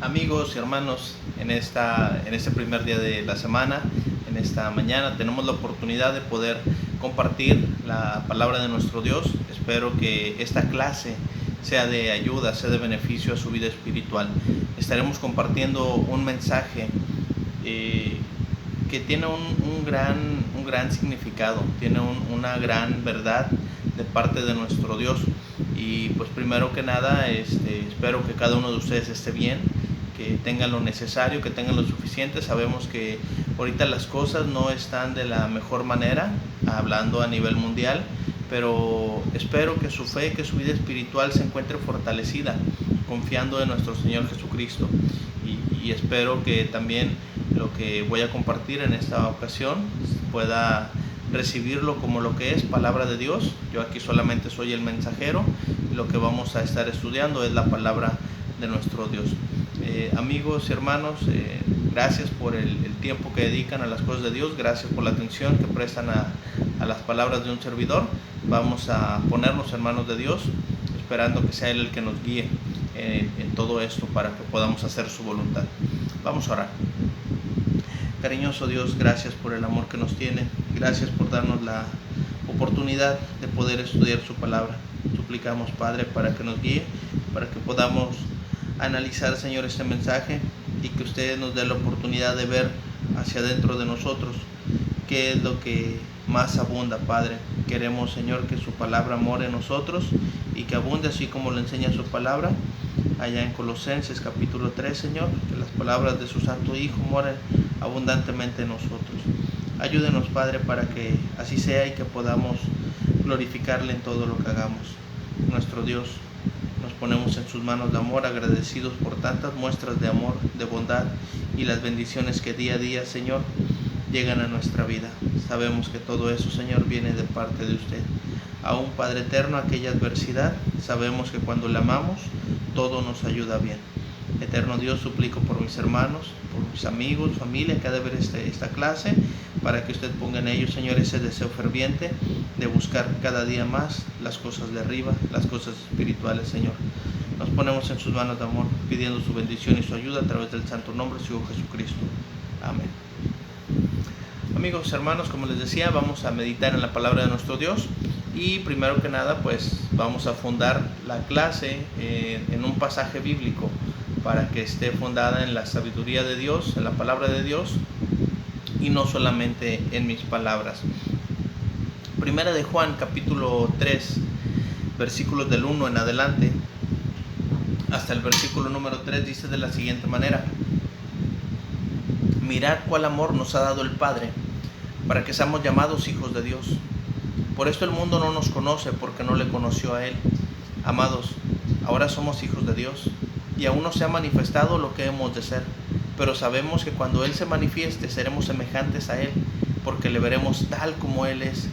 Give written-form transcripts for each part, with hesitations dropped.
Amigos y hermanos, en este primer día de la semana, en esta mañana, tenemos la oportunidad de poder compartir la palabra de nuestro Dios. Espero que esta clase sea de ayuda, sea de beneficio a su vida espiritual. Estaremos compartiendo un mensaje que tiene un gran significado, tiene una gran verdad de parte de nuestro Dios. Y pues primero que nada, espero que cada uno de ustedes esté bien, que tengan lo necesario, que tengan lo suficiente. Sabemos que ahorita las cosas no están de la mejor manera, hablando a nivel mundial, pero espero que su fe, que su vida espiritual se encuentre fortalecida, confiando en nuestro Señor Jesucristo. Y espero que también lo que voy a compartir en esta ocasión pueda recibirlo como lo que es palabra de Dios. Yo aquí solamente soy el mensajero. Lo que vamos a estar estudiando es la palabra de nuestro Dios. Amigos y hermanos, gracias por el tiempo que dedican a las cosas de Dios. Gracias por la atención que prestan a las palabras de un servidor. Vamos a ponernos en manos de Dios, esperando que sea Él el que nos guíe en todo esto para que podamos hacer su voluntad. Vamos a orar. Cariñoso Dios, gracias por el amor que nos tiene. Gracias por darnos la oportunidad de poder estudiar su palabra. Suplicamos, Padre, para que nos guíe, para que podamos analizar, Señor, este mensaje y que usted nos dé la oportunidad de ver hacia adentro de nosotros qué es lo que más abunda, Padre. Queremos, Señor, que su palabra more en nosotros y que abunde así como lo enseña su palabra allá en Colosenses capítulo 3, Señor, que las palabras de su Santo Hijo moren abundantemente en nosotros. Ayúdenos, Padre, para que así sea y que podamos glorificarle en todo lo que hagamos. Nuestro Dios, nos ponemos en sus manos de amor, agradecidos por tantas muestras de amor, de bondad y las bendiciones que día a día, Señor, llegan a nuestra vida. Sabemos que todo eso, Señor, viene de parte de usted. Aún, Padre eterno, aquella adversidad, sabemos que cuando le amamos, todo nos ayuda bien. Eterno Dios, suplico por mis hermanos, por mis amigos, familia que ha de ver esta clase, para que usted ponga en ellos, Señor, ese deseo ferviente de buscar cada día más las cosas de arriba, las cosas espirituales, Señor. Nos ponemos en sus manos de amor, pidiendo su bendición y su ayuda a través del santo nombre de su Hijo Jesucristo. Amén. Amigos, hermanos, como les decía, vamos a meditar en la palabra de nuestro Dios. Y primero que nada, pues vamos a fundar la clase en un pasaje bíblico para que esté fundada en la sabiduría de Dios, en la palabra de Dios, y no solamente en mis palabras. Primera de Juan, capítulo 3, versículos del 1 en adelante, hasta el versículo número 3, dice de la siguiente manera: Mirad cuál amor nos ha dado el Padre, para que seamos llamados hijos de Dios. Por esto el mundo no nos conoce, porque no le conoció a Él. Amados, ahora somos hijos de Dios, y aún no se ha manifestado lo que hemos de ser. Pero sabemos que cuando Él se manifieste, seremos semejantes a Él, porque le veremos tal como Él es.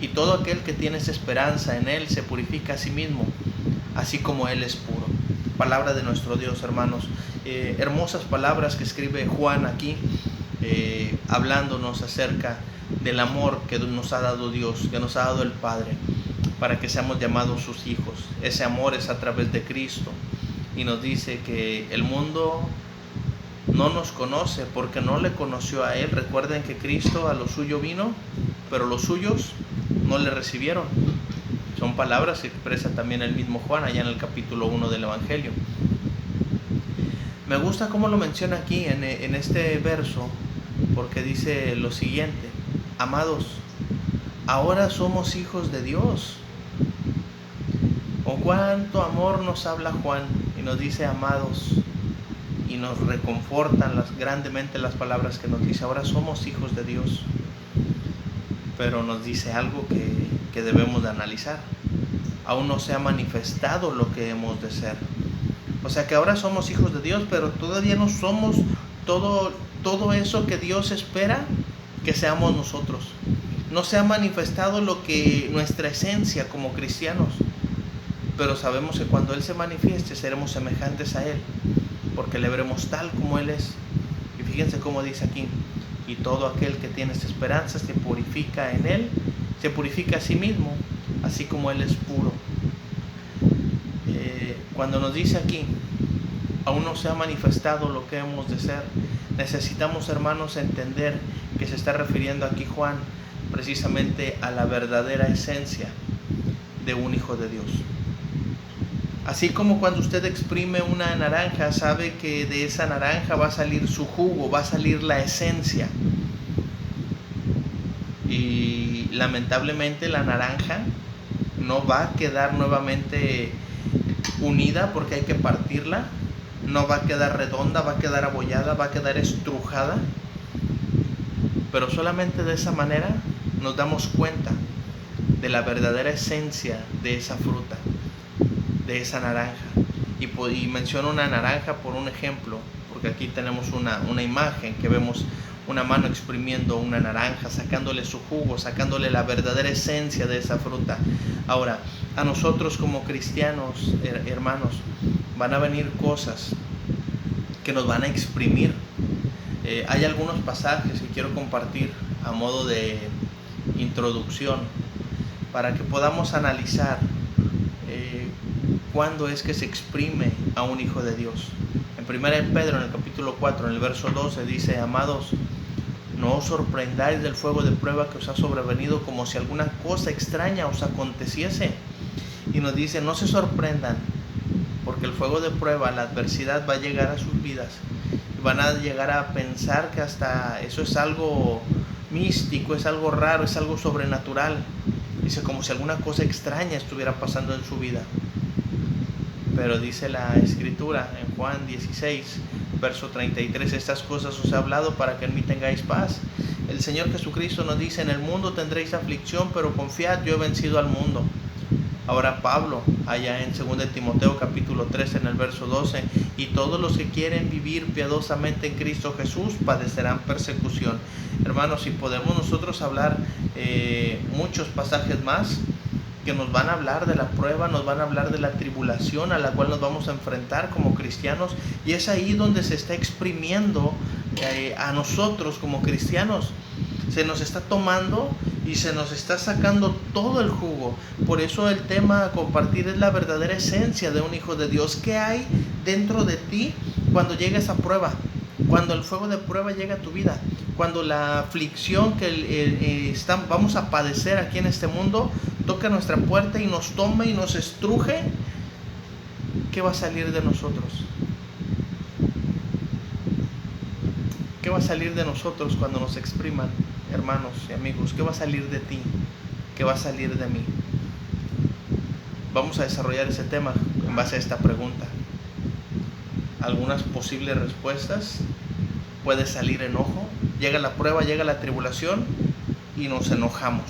Y todo aquel que tiene esa esperanza en Él se purifica a sí mismo, así como Él es puro. Palabra de nuestro Dios, hermanos. Hermosas palabras que escribe Juan aquí, hablándonos acerca del amor que nos ha dado Dios, que nos ha dado el Padre, para que seamos llamados sus hijos. Ese amor es a través de Cristo, y nos dice que el mundo no nos conoce porque no le conoció a Él. Recuerden que Cristo a lo suyo vino, pero los suyos no le recibieron. Son palabras que expresa también el mismo Juan allá en el capítulo 1 del Evangelio. Me gusta cómo lo menciona aquí en este verso, porque dice lo siguiente: amados, ahora somos hijos de Dios. Con cuánto amor nos habla Juan y nos dice amados, y nos reconfortan grandemente las palabras que nos dice: ahora somos hijos de Dios. Pero nos dice algo que debemos de analizar: aún no se ha manifestado lo que hemos de ser. O sea que ahora somos hijos de Dios, pero todavía no somos todo eso que Dios espera que seamos nosotros. No se ha manifestado lo que nuestra esencia como cristianos, pero sabemos que cuando Él se manifieste seremos semejantes a Él, porque le veremos tal como Él es. Y fíjense cómo dice aquí: y todo aquel que tiene esta esperanza se purifica en Él, se purifica a sí mismo, así como Él es puro. Cuando nos dice aquí aún no se ha manifestado lo que hemos de ser. Necesitamos, hermanos, entender que se está refiriendo aquí Juan precisamente a la verdadera esencia de un hijo de Dios. Así como cuando usted exprime una naranja, sabe que de esa naranja va a salir su jugo, va a salir la esencia. Y lamentablemente la naranja no va a quedar nuevamente unida porque hay que partirla, no va a quedar redonda, va a quedar abollada, va a quedar estrujada, pero solamente de esa manera nos damos cuenta de la verdadera esencia de esa fruta, de esa naranja. Y menciono una naranja por un ejemplo, porque aquí tenemos una imagen que vemos una mano exprimiendo una naranja, sacándole su jugo, sacándole la verdadera esencia de esa fruta. Ahora, a nosotros como cristianos, hermanos, van a venir cosas que nos van a exprimir. Hay algunos pasajes que quiero compartir a modo de introducción para que podamos analizar cuándo es que se exprime a un hijo de Dios. En 1 Pedro, en el capítulo 4, en el verso 12, dice: amados, no os sorprendáis del fuego de prueba que os ha sobrevenido como si alguna cosa extraña os aconteciese. Y nos dice: no se sorprendan, porque el fuego de prueba, la adversidad va a llegar a sus vidas. Y van a llegar a pensar que hasta eso es algo místico, es algo raro, es algo sobrenatural. Dice, como si alguna cosa extraña estuviera pasando en su vida. Pero dice la Escritura en Juan 16, verso 33, estas cosas os he hablado para que en mí tengáis paz. El Señor Jesucristo nos dice, en el mundo tendréis aflicción, pero confiad, yo he vencido al mundo. Ahora Pablo, allá en 2 Timoteo capítulo 3, en el verso 12, y todos los que quieren vivir piadosamente en Cristo Jesús padecerán persecución. Hermanos, si podemos nosotros hablar muchos pasajes más que nos van a hablar de la prueba, nos van a hablar de la tribulación a la cual nos vamos a enfrentar como cristianos, y es ahí donde se está exprimiendo a nosotros como cristianos. Se nos está tomando y se nos está sacando todo el jugo. Por eso el tema a compartir es la verdadera esencia de un hijo de Dios. ¿Qué hay dentro de ti cuando llega esa prueba? Cuando el fuego de prueba llega a tu vida, cuando la aflicción que vamos a padecer aquí en este mundo toca nuestra puerta y nos toma y nos estruje, ¿qué va a salir de nosotros? ¿Qué va a salir de nosotros cuando nos expriman, hermanos y amigos? ¿Qué va a salir de ti? ¿Qué va a salir de mí? Vamos a desarrollar ese tema en base a esta pregunta. Algunas posibles respuestas. Puede salir enojo. Llega la prueba, llega la tribulación y nos enojamos.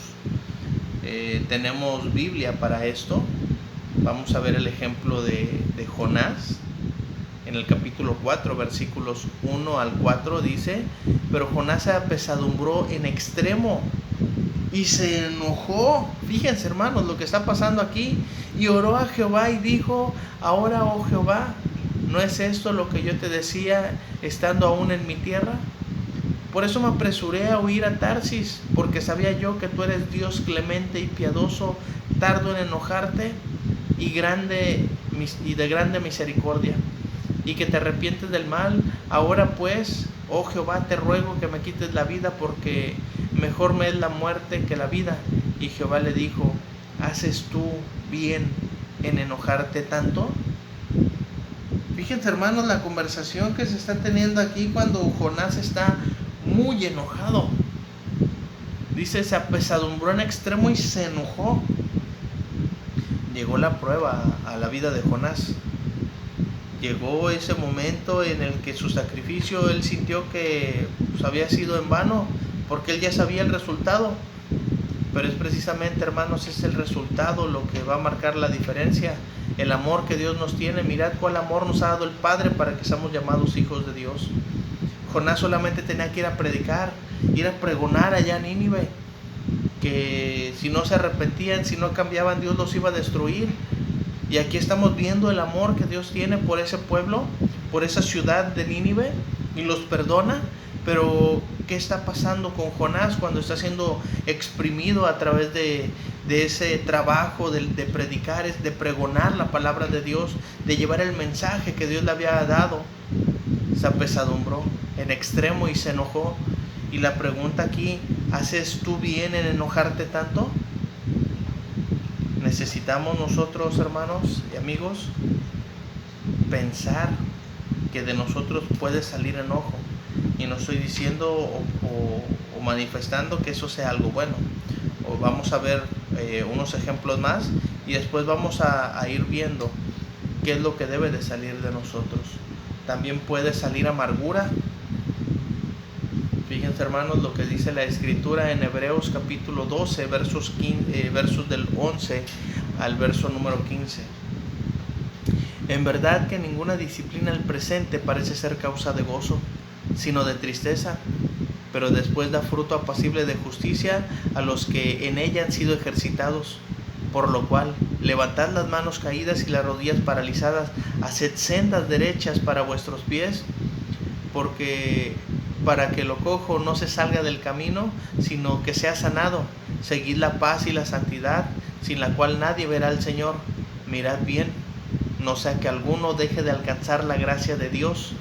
Tenemos Biblia para esto. Vamos a ver el ejemplo de Jonás. En el capítulo 4, versículos 1 al 4 dice: pero Jonás se apesadumbró en extremo y se enojó. Fíjense, hermanos, lo que está pasando aquí. Y oró a Jehová y dijo: ahora, oh Jehová, ¿no es esto lo que yo te decía estando aún en mi tierra? Por eso me apresuré a huir a Tarsis, porque sabía yo que tú eres Dios clemente y piadoso, tardo en enojarte y de grande misericordia, y que te arrepientes del mal. Ahora pues, oh Jehová, te ruego que me quites la vida, porque mejor me es la muerte que la vida. Y Jehová le dijo: ¿haces tú bien en enojarte tanto? Fíjense, hermanos, la conversación que se está teniendo aquí cuando Jonás está muy enojado. Dice, se apesadumbró en extremo y se enojó. Llegó la prueba a la vida de Jonás. Llegó ese momento en el que su sacrificio, él sintió que había sido en vano, porque él ya sabía el resultado. Pero es precisamente, hermanos, es el resultado lo que va a marcar la diferencia. El amor que Dios nos tiene. Mirad cuál amor nos ha dado el Padre para que seamos llamados hijos de Dios. Jonás solamente tenía que ir a predicar, ir a pregonar allá en Nínive, que si no se arrepentían, si no cambiaban, Dios los iba a destruir. Y aquí estamos viendo el amor que Dios tiene por ese pueblo, por esa ciudad de Nínive, y los perdona. Pero ¿qué está pasando con Jonás cuando está siendo exprimido a través de ese trabajo de predicar, de pregonar la palabra de Dios, de llevar el mensaje que Dios le había dado? Se apesadumbró en extremo y se enojó. Y la pregunta aquí, ¿haces tú bien en enojarte tanto? Necesitamos nosotros, hermanos y amigos, pensar que de nosotros puede salir enojo. Y no estoy diciendo o manifestando que eso sea algo bueno. O vamos a ver unos ejemplos más y después vamos a ir viendo qué es lo que debe de salir de nosotros. También puede salir amargura. Fíjense, hermanos, lo que dice la Escritura en Hebreos capítulo 12, versos del 11 al verso número 15. En verdad que ninguna disciplina al presente parece ser causa de gozo, sino de tristeza, pero después da fruto apacible de justicia a los que en ella han sido ejercitados. Por lo cual, levantad las manos caídas y las rodillas paralizadas, haced sendas derechas para vuestros pies, porque para que lo cojo no se salga del camino, sino que sea sanado. Seguid la paz y la santidad, sin la cual nadie verá al Señor. Mirad bien, no sea que alguno deje de alcanzar la gracia de Dios,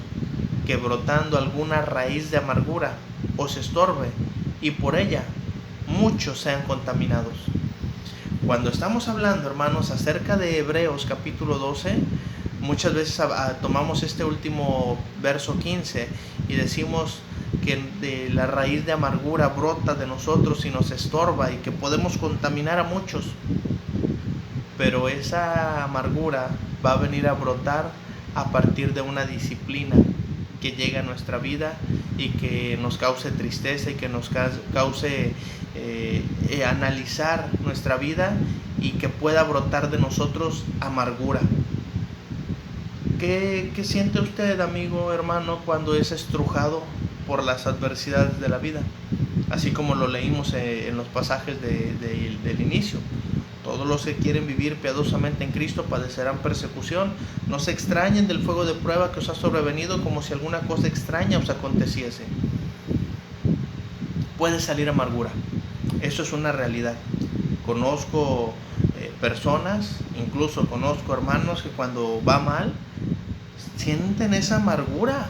que brotando alguna raíz de amargura os estorbe, y por ella muchos sean contaminados. Cuando estamos hablando, hermanos, acerca de Hebreos capítulo 12, muchas veces tomamos este último verso 15 y decimos que de la raíz de amargura brota de nosotros y nos estorba y que podemos contaminar a muchos. Pero esa amargura va a venir a brotar a partir de una disciplina que llegue a nuestra vida y que nos cause tristeza y que nos cause analizar nuestra vida y que pueda brotar de nosotros amargura. ¿Qué siente usted, amigo, hermano, cuando es estrujado por las adversidades de la vida? Así como lo leímos en los pasajes del inicio. Todos los que quieren vivir piadosamente en Cristo padecerán persecución. No se extrañen del fuego de prueba que os ha sobrevenido, como si alguna cosa extraña os aconteciese. Puede salir amargura. Eso es una realidad. Conozco personas, incluso conozco hermanos que cuando va mal sienten esa amargura.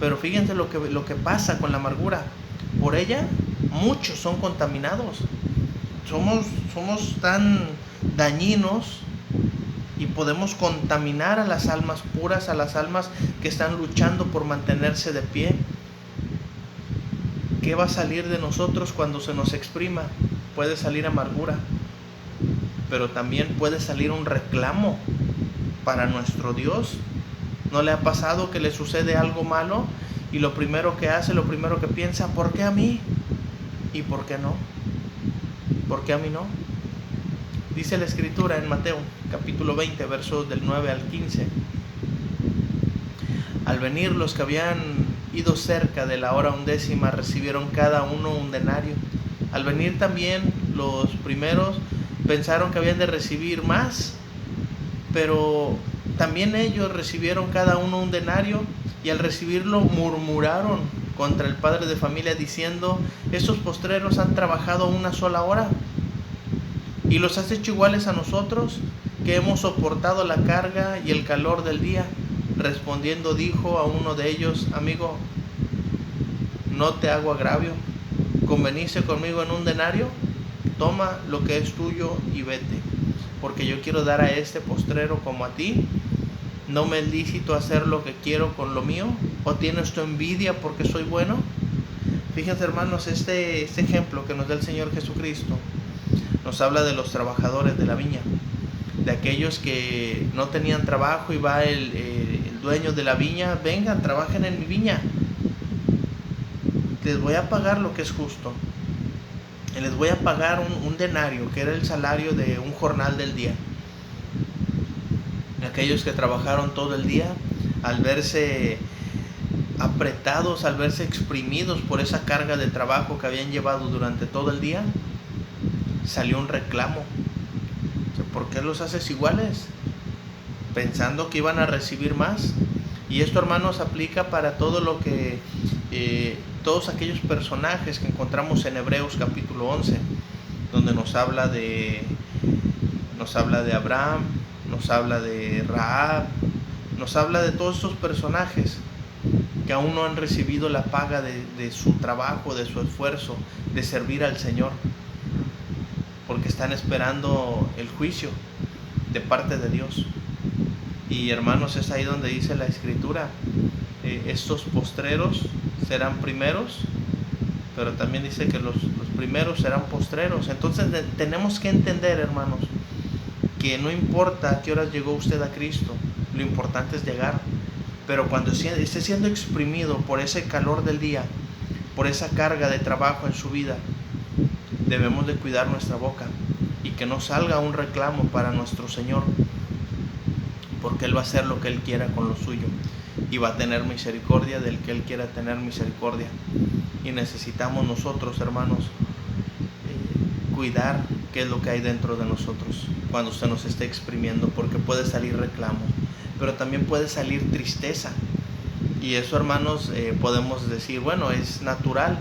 Pero fíjense lo que pasa con la amargura. Por ella muchos son contaminados. Somos tan dañinos y podemos contaminar a las almas puras, a las almas que están luchando por mantenerse de pie. ¿Qué va a salir de nosotros cuando se nos exprima? Puede salir amargura, pero también puede salir un reclamo para nuestro Dios. ¿No le ha pasado que le sucede algo malo y lo primero que hace, lo primero que piensa, ¿por qué a mí? ¿Y por qué no? ¿Por qué a mí no? Dice la Escritura en Mateo capítulo 20, versos del 9 al 15. Al venir los que habían ido cerca de la hora 11 recibieron cada uno un denario. Al venir también los primeros pensaron que habían de recibir más, pero también ellos recibieron cada uno un denario, y al recibirlo murmuraron contra el padre de familia diciendo: estos postreros han trabajado una sola hora y los has hecho iguales a nosotros, que hemos soportado la carga y el calor del día. Respondiendo dijo a uno de ellos: amigo, no te hago agravio, ¿conveniste conmigo en un denario? Toma lo que es tuyo y vete, porque yo quiero dar a este postrero como a ti. ¿No me es lícito hacer lo que quiero con lo mío? ¿O tienes tu envidia porque soy bueno? Fíjense, hermanos, este ejemplo que nos da el Señor Jesucristo nos habla de los trabajadores de la viña, de aquellos que no tenían trabajo y va el dueño de la viña: vengan, trabajen en mi viña, les voy a pagar lo que es justo, les voy a pagar un denario, que era el salario de un jornal del día. Aquellos que trabajaron todo el día, al verse apretados, al verse exprimidos por esa carga de trabajo que habían llevado durante todo el día, salió un reclamo: ¿por qué los haces iguales? Pensando que iban a recibir más. Y esto, hermanos, aplica para todo lo que todos aquellos personajes que encontramos en Hebreos capítulo 11, donde nos habla de Abraham, nos habla de Rahab, nos habla de todos estos personajes que aún no han recibido la paga de su trabajo, de su esfuerzo, de servir al Señor, porque están esperando el juicio de parte de Dios. Y hermanos, es ahí donde dice la Escritura, estos postreros serán primeros, pero también dice que los primeros serán postreros. Entonces tenemos que entender, hermanos, que no importa a qué horas llegó usted a Cristo, lo importante es llegar. Pero cuando esté siendo exprimido por ese calor del día, por esa carga de trabajo en su vida, debemos de cuidar nuestra boca y que no salga un reclamo para nuestro Señor, porque Él va a hacer lo que Él quiera con lo suyo y va a tener misericordia del que Él quiera tener misericordia. Y necesitamos nosotros, hermanos, cuidar qué es lo que hay dentro de nosotros cuando se nos esté exprimiendo, porque puede salir reclamo, pero también puede salir tristeza. Y eso, hermanos, podemos decir, bueno, es natural,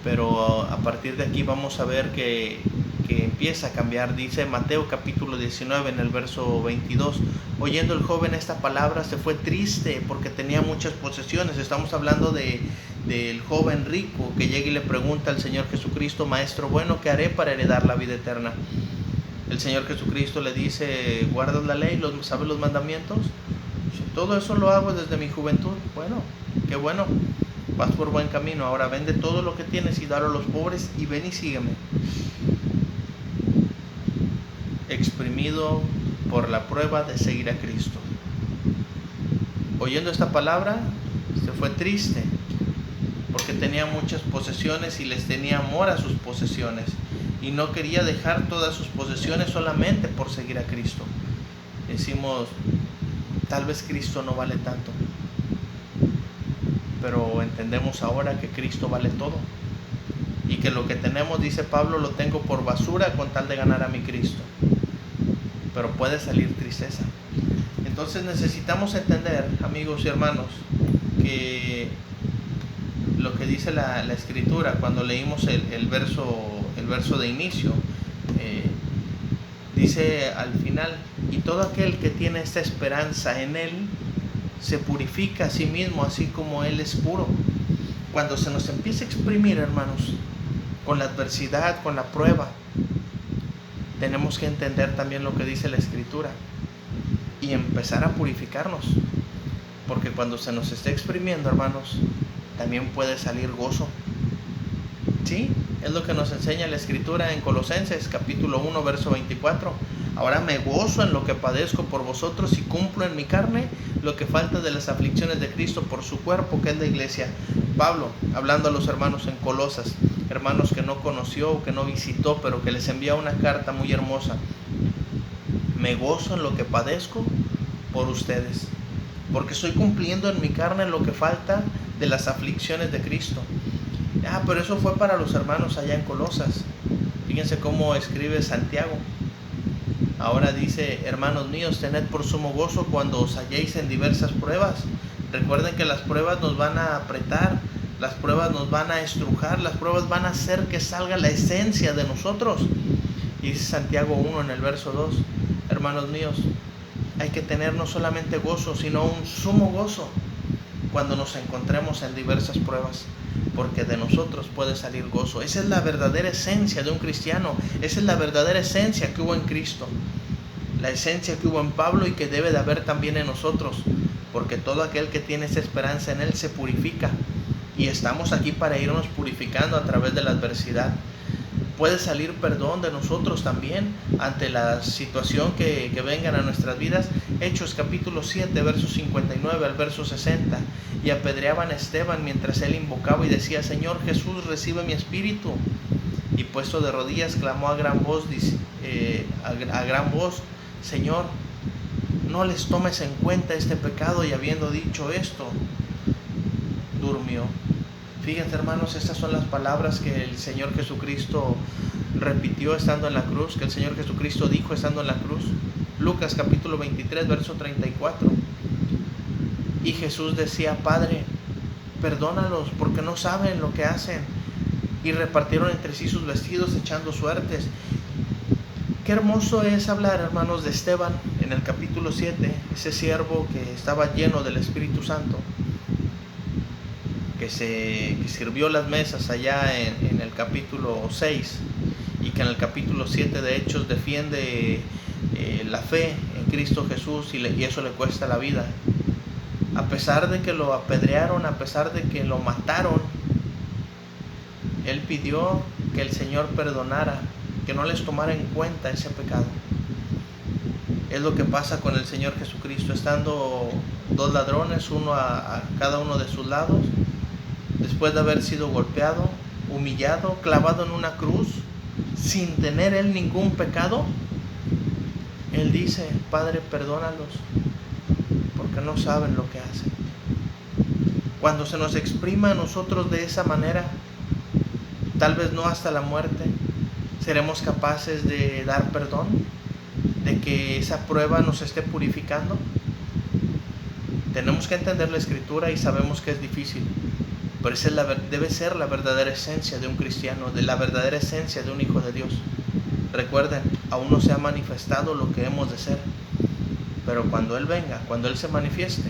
pero a partir de aquí vamos a ver que empieza a cambiar. Dice Mateo capítulo 19 en el verso 22, oyendo el joven esta palabra se fue triste porque tenía muchas posesiones. Estamos hablando del joven rico que llega y le pregunta al Señor Jesucristo, Maestro bueno, ¿qué haré para heredar la vida eterna? El Señor Jesucristo le dice, ¿guardas la ley? ¿Sabes los mandamientos? Todo eso lo hago desde mi juventud. Bueno, qué bueno, vas por buen camino. Ahora vende todo lo que tienes y dalo a los pobres y ven y sígueme. Exprimido por la prueba de seguir a Cristo. Oyendo esta palabra, se fue triste porque tenía muchas posesiones y les tenía amor a sus posesiones y no quería dejar todas sus posesiones solamente por seguir a Cristo. Decimos, tal vez Cristo no vale tanto, pero entendemos ahora que Cristo vale todo y que lo que tenemos, dice Pablo, lo tengo por basura con tal de ganar a mi Cristo. Pero puede salir tristeza. Entonces necesitamos entender, amigos y hermanos, que lo que dice la Escritura cuando leímos el verso de inicio, dice al final, y todo aquel que tiene esta esperanza en Él se purifica a sí mismo, así como Él es puro. Cuando se nos empieza a exprimir, hermanos, con la adversidad, con la prueba, tenemos que entender también lo que dice la Escritura y empezar a purificarnos, porque cuando se nos esté exprimiendo, hermanos, también puede salir gozo. Sí, es lo que nos enseña la Escritura en Colosenses capítulo 1 verso 24. Ahora me gozo en lo que padezco por vosotros y cumplo en mi carne lo que falta de las aflicciones de Cristo por su cuerpo, que es la iglesia. Pablo, hablando a los hermanos en Colosas, hermanos que no conoció o que no visitó, pero que les envía una carta muy hermosa. Me gozo en lo que padezco por ustedes, porque estoy cumpliendo en mi carne lo que falta de las aflicciones de Cristo. Pero eso fue para los hermanos allá en Colosas. Fíjense cómo escribe Santiago. Ahora dice, hermanos míos, tened por sumo gozo cuando os halléis en diversas pruebas. Recuerden que las pruebas nos van a apretar, las pruebas nos van a estrujar, las pruebas van a hacer que salga la esencia de nosotros. Y dice Santiago 1 en el verso 2, hermanos míos, hay que tener no solamente gozo, sino un sumo gozo cuando nos encontremos en diversas pruebas, porque de nosotros puede salir gozo. Esa es la verdadera esencia de un cristiano, esa es la verdadera esencia que hubo en Cristo, la esencia que hubo en Pablo y que debe de haber también en nosotros, porque todo aquel que tiene esa esperanza en Él se purifica, y estamos aquí para irnos purificando a través de la adversidad. Puede salir perdón de nosotros también ante la situación que vengan a nuestras vidas. Hechos capítulo 7, versos 59 al verso 60. Y apedreaban a Esteban mientras él invocaba y decía, Señor Jesús, recibe mi espíritu. Y puesto de rodillas clamó a gran voz, Señor, no les tomes en cuenta este pecado. Y habiendo dicho esto, durmió. Fíjense, hermanos, estas son las palabras que el Señor Jesucristo repitió estando en la cruz, que el Señor Jesucristo dijo estando en la cruz. Lucas capítulo 23, verso 34. Y Jesús decía, Padre, perdónalos porque no saben lo que hacen. Y repartieron entre sí sus vestidos echando suertes. Qué hermoso es hablar, hermanos, de Esteban en el capítulo 7, ese siervo que estaba lleno del Espíritu Santo, que sirvió las mesas allá en el capítulo 6, y que en el capítulo 7 de Hechos defiende la fe en Cristo Jesús, y eso le cuesta la vida. A pesar de que lo apedrearon, a pesar de que lo mataron, él pidió que el Señor perdonara, que no les tomara en cuenta ese pecado. Es lo que pasa con el Señor Jesucristo, estando dos ladrones, uno a cada uno de sus lados, después de haber sido golpeado, humillado, clavado en una cruz, sin tener él ningún pecado, él dice: Padre, perdónalos, porque no saben lo que hacen. Cuando se nos exprima a nosotros de esa manera, tal vez no hasta la muerte, seremos capaces de dar perdón, de que esa prueba nos esté purificando. Tenemos que entender la Escritura y sabemos que es difícil, pero esa debe ser la verdadera esencia de un cristiano, de la verdadera esencia de un hijo de Dios. Recuerden, aún no se ha manifestado lo que hemos de ser, pero cuando Él venga, cuando Él se manifieste,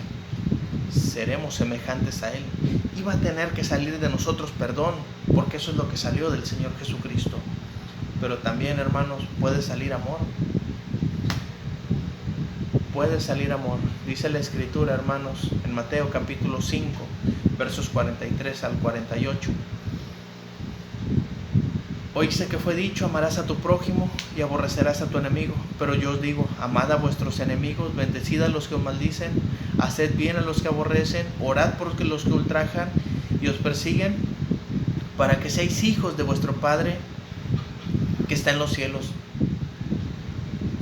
seremos semejantes a Él. Y va a tener que salir de nosotros perdón, porque eso es lo que salió del Señor Jesucristo. Pero también, hermanos, puede salir amor. Puede salir amor. Dice la Escritura, hermanos, en Mateo capítulo 5, versos 43 al 48. Oíste que fue dicho: amarás a tu prójimo y aborrecerás a tu enemigo. Pero yo os digo: amad a vuestros enemigos, bendecid a los que os maldicen, haced bien a los que aborrecen, orad por los que ultrajan y os persiguen, para que seáis hijos de vuestro Padre que está en los cielos,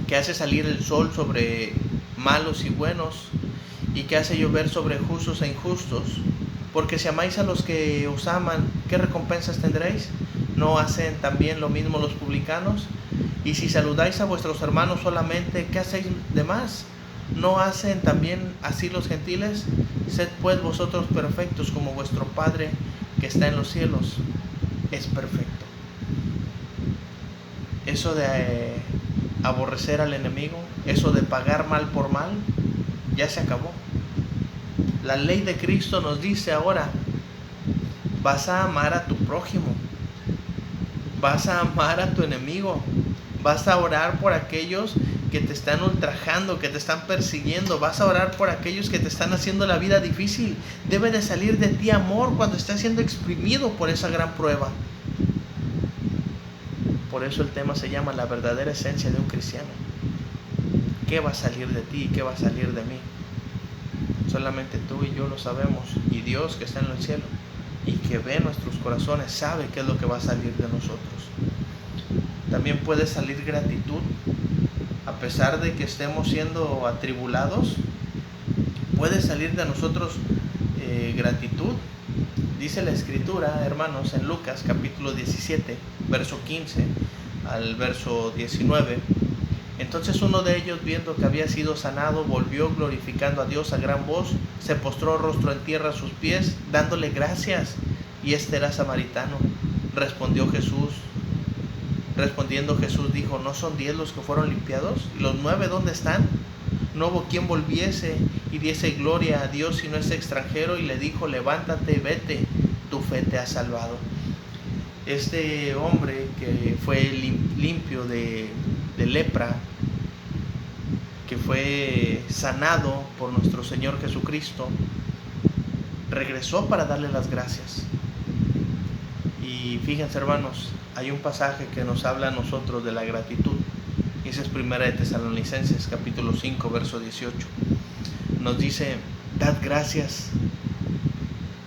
que hace salir el sol sobre malos y buenos, y que hace llover sobre justos e injustos. Porque si amáis a los que os aman, ¿qué recompensas tendréis? ¿No hacen también lo mismo los publicanos? Y si saludáis a vuestros hermanos solamente, ¿qué hacéis de más? ¿No hacen también así los gentiles? Sed pues vosotros perfectos, como vuestro Padre que está en los cielos es perfecto. Eso de aborrecer al enemigo, eso de pagar mal por mal, ya se acabó. La ley de Cristo nos dice ahora: vas a amar a tu prójimo, vas a amar a tu enemigo, vas a orar por aquellos que te están ultrajando, que te están persiguiendo, vas a orar por aquellos que te están haciendo la vida difícil. Debe de salir de ti amor cuando estás siendo exprimido por esa gran prueba. Por eso el tema se llama la verdadera esencia de un cristiano. ¿Qué va a salir de ti y qué va a salir de mí? Solamente tú y yo lo sabemos, y Dios que está en el cielo y que ve nuestros corazones sabe qué es lo que va a salir de nosotros. También puede salir gratitud, a pesar de que estemos siendo atribulados, puede salir de nosotros gratitud. Dice la Escritura, hermanos, en Lucas capítulo 17, verso 15 al verso 19. Entonces uno de ellos, viendo que había sido sanado, volvió glorificando a Dios a gran voz, se postró rostro en tierra a sus pies, dándole gracias, y este era samaritano. Respondiendo Jesús dijo: ¿no son 10 los que fueron limpiados? ¿Y los 9 dónde están? No hubo quien volviese y diese gloria a Dios sino ese extranjero, y le dijo: levántate, vete, tu fe te ha salvado. Este hombre que fue limpio de lepra, que fue sanado por nuestro Señor Jesucristo, regresó para darle las gracias. Y fíjense, hermanos, hay un pasaje que nos habla a nosotros de la gratitud. Esa es Primera de Tesalonicenses capítulo 5 verso 18. Nos dice: dad gracias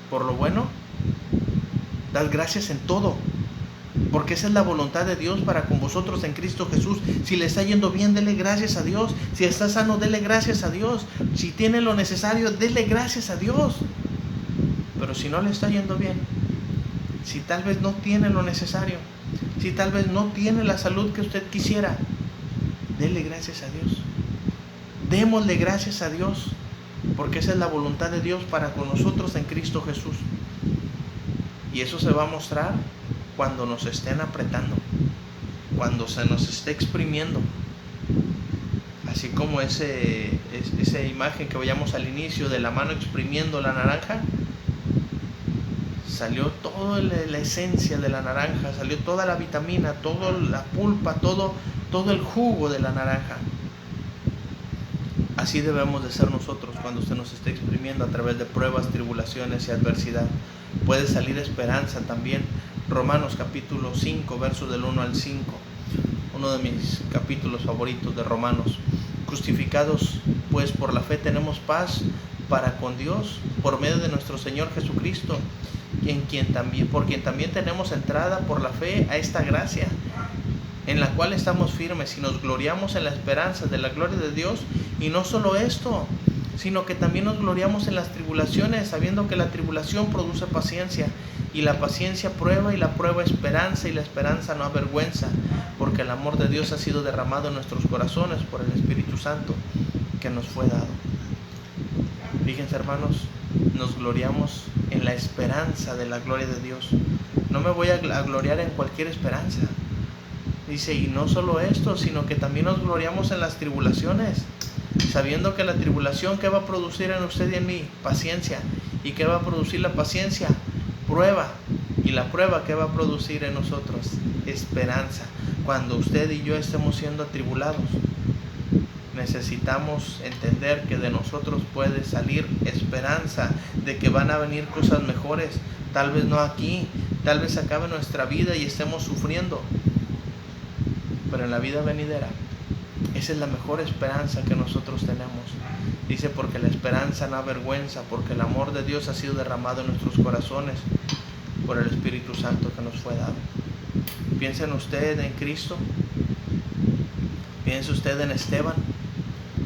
por lo bueno, dad gracias en todo, porque esa es la voluntad de Dios para con vosotros en Cristo Jesús. Si le está yendo bien, dele gracias a Dios. Si está sano, dele gracias a Dios. Si tiene lo necesario, dele gracias a Dios. Pero si no le está yendo bien, si tal vez no tiene lo necesario, si tal vez no tiene la salud que usted quisiera, dele gracias a Dios. Démosle gracias a Dios, porque esa es la voluntad de Dios para con nosotros en Cristo Jesús. Y eso se va a mostrar cuando nos estén apretando, cuando se nos esté exprimiendo. Así como esa imagen que veíamos al inicio de la mano exprimiendo la naranja, salió toda la esencia de la naranja, salió toda la vitamina, toda la pulpa, todo el jugo de la naranja. Así debemos de ser nosotros cuando se nos esté exprimiendo a través de pruebas, tribulaciones y adversidad. Puede salir esperanza también. Romanos capítulo 5, versos del 1 al 5. Uno de mis capítulos favoritos de Romanos. Justificados pues por la fe tenemos paz para con Dios por medio de nuestro Señor Jesucristo, por quien también tenemos entrada por la fe a esta gracia, en la cual estamos firmes y nos gloriamos en la esperanza de la gloria de Dios. Y no solo esto, sino que también nos gloriamos en las tribulaciones, sabiendo que la tribulación produce paciencia, y la paciencia prueba, y la prueba esperanza, y la esperanza no avergüenza, porque el amor de Dios ha sido derramado en nuestros corazones por el Espíritu Santo que nos fue dado. Fíjense, hermanos, nos gloriamos en la esperanza de la gloria de Dios. No me voy a gloriar en cualquier esperanza. Dice, y no solo esto, sino que también nos gloriamos en las tribulaciones, sabiendo que la tribulación, ¿qué va a producir en usted y en mí? Paciencia. ¿Y qué va a producir la paciencia? Prueba. Y la prueba, ¿qué va a producir en nosotros? Esperanza. Cuando usted y yo estemos siendo atribulados, necesitamos entender que de nosotros puede salir esperanza, de que van a venir cosas mejores. Tal vez no aquí, tal vez acabe nuestra vida y estemos sufriendo, pero en la vida venidera, esa es la mejor esperanza que nosotros tenemos. Dice, porque la esperanza no avergüenza, porque el amor de Dios ha sido derramado en nuestros corazones por el Espíritu Santo que nos fue dado. Piensa en usted en Cristo, piensa usted en Esteban,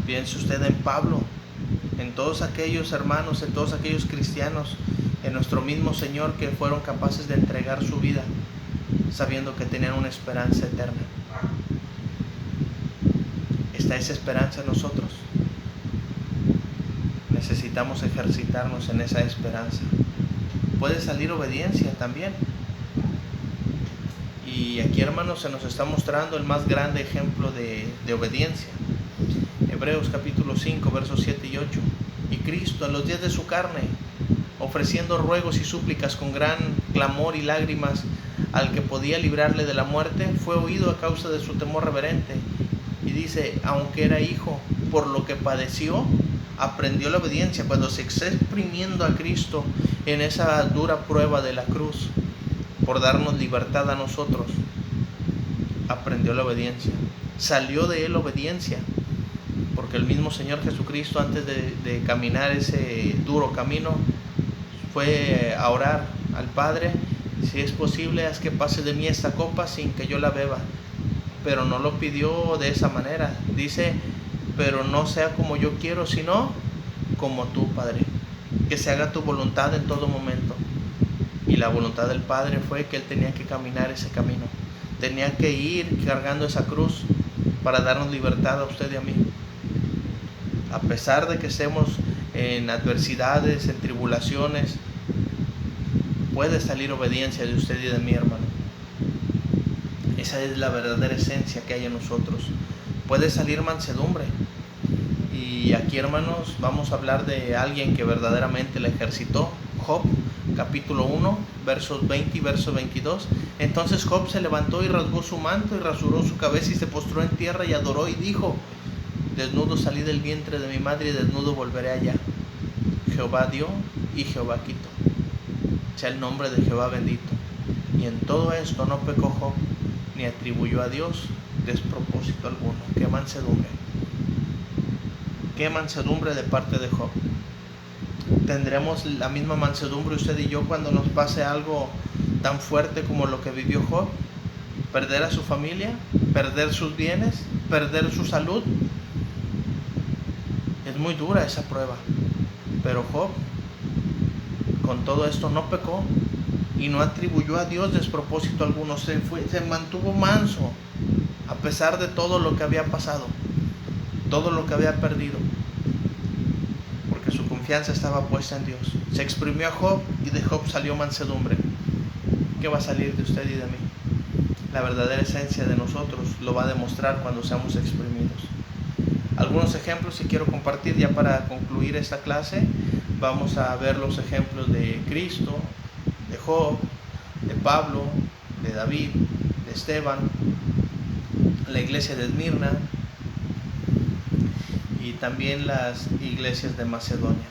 piensa usted en Pablo, en todos aquellos hermanos, en todos aquellos cristianos, en nuestro mismo Señor, que fueron capaces de entregar su vida sabiendo que tenían una esperanza eterna. ¿Está esa esperanza en nosotros? Necesitamos ejercitarnos en esa esperanza. Puede salir obediencia también. Y aquí, hermanos, se nos está mostrando el más grande ejemplo de obediencia. Hebreos capítulo 5, versos 7 y 8. Y Cristo, en los días de su carne, ofreciendo ruegos y súplicas con gran clamor y lágrimas al que podía librarle de la muerte, fue oído a causa de su temor reverente. Y dice, aunque era hijo, por lo que padeció, aprendió la obediencia. Cuando se está exprimiendo a Cristo en esa dura prueba de la cruz, por darnos libertad a nosotros, aprendió la obediencia. Salió de él obediencia, porque el mismo Señor Jesucristo, antes de caminar ese duro camino, fue a orar al Padre: si es posible, haz que pase de mí esta copa sin que yo la beba. Pero no lo pidió de esa manera. Dice, pero no sea como yo quiero, sino como tú, Padre. Que se haga tu voluntad en todo momento. Y la voluntad del Padre fue que Él tenía que caminar ese camino. Tenía que ir cargando esa cruz para darnos libertad a usted y a mí. A pesar de que estemos en adversidades, en tribulaciones, puede salir obediencia de usted y de mí, hermano. Esa es la verdadera esencia que hay en nosotros. Puede salir mansedumbre. Y aquí, hermanos, vamos a hablar de alguien que verdaderamente la ejercitó. Job, capítulo 1, versos 20 y verso 22. Entonces Job se levantó y rasgó su manto y rasuró su cabeza y se postró en tierra y adoró y dijo: desnudo salí del vientre de mi madre y desnudo volveré allá. Jehová dio y Jehová quitó. Sea el nombre de Jehová bendito. Y en todo esto no pecó Job, ni atribuyó a Dios despropósito alguno. ¡Qué mansedumbre! ¡Qué mansedumbre de parte de Job! ¿Tendremos la misma mansedumbre usted y yo cuando nos pase algo tan fuerte como lo que vivió Job? ¿Perder a su familia? ¿Perder sus bienes? ¿Perder su salud? Es muy dura esa prueba. Pero Job, con todo esto, no pecó y no atribuyó a Dios despropósito alguno. Se mantuvo manso a pesar de todo lo que había pasado, todo lo que había perdido, porque su confianza estaba puesta en Dios. Se exprimió a Job y de Job salió mansedumbre. ¿Qué va a salir de usted y de mí? La verdadera esencia de nosotros lo va a demostrar cuando seamos exprimidos. Algunos ejemplos que quiero compartir ya para concluir esta clase. Vamos a ver los ejemplos de Cristo, de Job, de Pablo, de David, de Esteban, la iglesia de Esmirna y también las iglesias de Macedonia.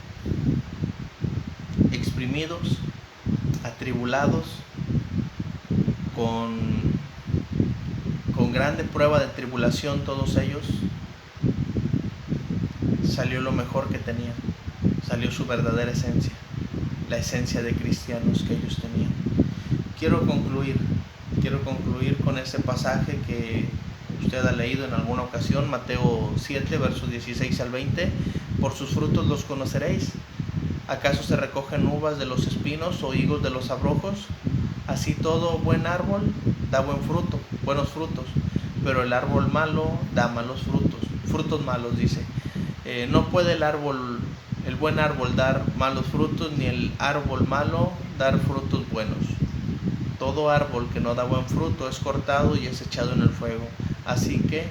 Exprimidos, atribulados, con grande prueba de tribulación, todos ellos, salió lo mejor que tenían, salió su verdadera esencia, la esencia de cristianos que ellos tenían. Quiero concluir con este pasaje que usted ha leído en alguna ocasión, Mateo 7, versos 16 al 20. Por sus frutos los conoceréis. ¿Acaso se recogen uvas de los espinos o higos de los abrojos? Así todo buen árbol da buenos frutos, pero el árbol malo da malos frutos malos, dice. No puede el buen árbol dar malos frutos, ni el árbol malo dar frutos buenos. Todo árbol que no da buen fruto es cortado y es echado en el fuego. Así que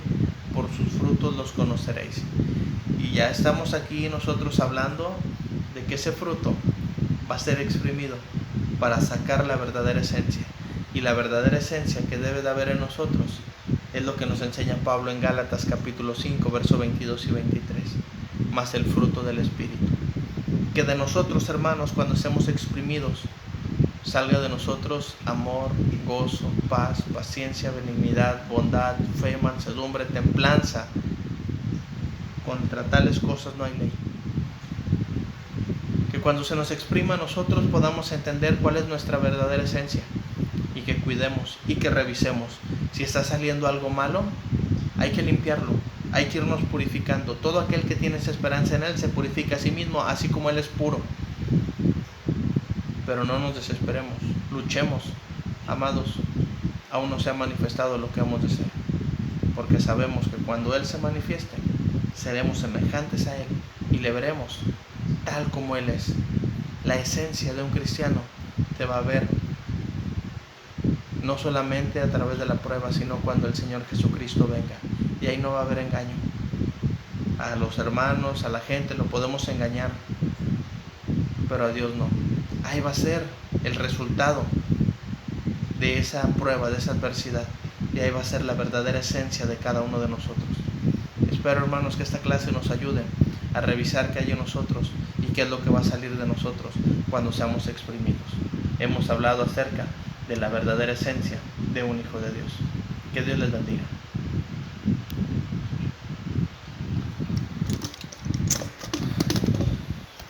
por sus frutos los conoceréis. Y ya estamos aquí nosotros hablando de que ese fruto va a ser exprimido para sacar la verdadera esencia. Y la verdadera esencia que debe de haber en nosotros es lo que nos enseña Pablo en Gálatas capítulo 5, versos 22 y 23. Más el fruto del Espíritu. Que de nosotros, hermanos, cuando seamos exprimidos, salga de nosotros amor, gozo, paz, paciencia, benignidad, bondad, fe, mansedumbre, templanza. Contra tales cosas no hay ley. Que cuando se nos exprima a nosotros podamos entender cuál es nuestra verdadera esencia y que cuidemos y que revisemos. Si está saliendo algo malo, hay que limpiarlo, hay que irnos purificando. Todo aquel que tiene esa esperanza en Él se purifica a sí mismo, así como Él es puro. Pero no nos desesperemos, luchemos, amados. Aún no se ha manifestado lo que hemos de ser, porque sabemos que cuando Él se manifieste, seremos semejantes a Él y le veremos tal como Él es. La esencia de un cristiano te va a ver no solamente a través de la prueba, sino cuando el Señor Jesucristo venga. Y ahí no va a haber engaño. A los hermanos, a la gente lo podemos engañar, pero a Dios no. Ahí va a ser el resultado de esa prueba, de esa adversidad. Y ahí va a ser la verdadera esencia de cada uno de nosotros. Espero, hermanos, que esta clase nos ayude a revisar qué hay en nosotros y qué es lo que va a salir de nosotros cuando seamos exprimidos. Hemos hablado acerca de la verdadera esencia de un hijo de Dios. Que Dios les bendiga.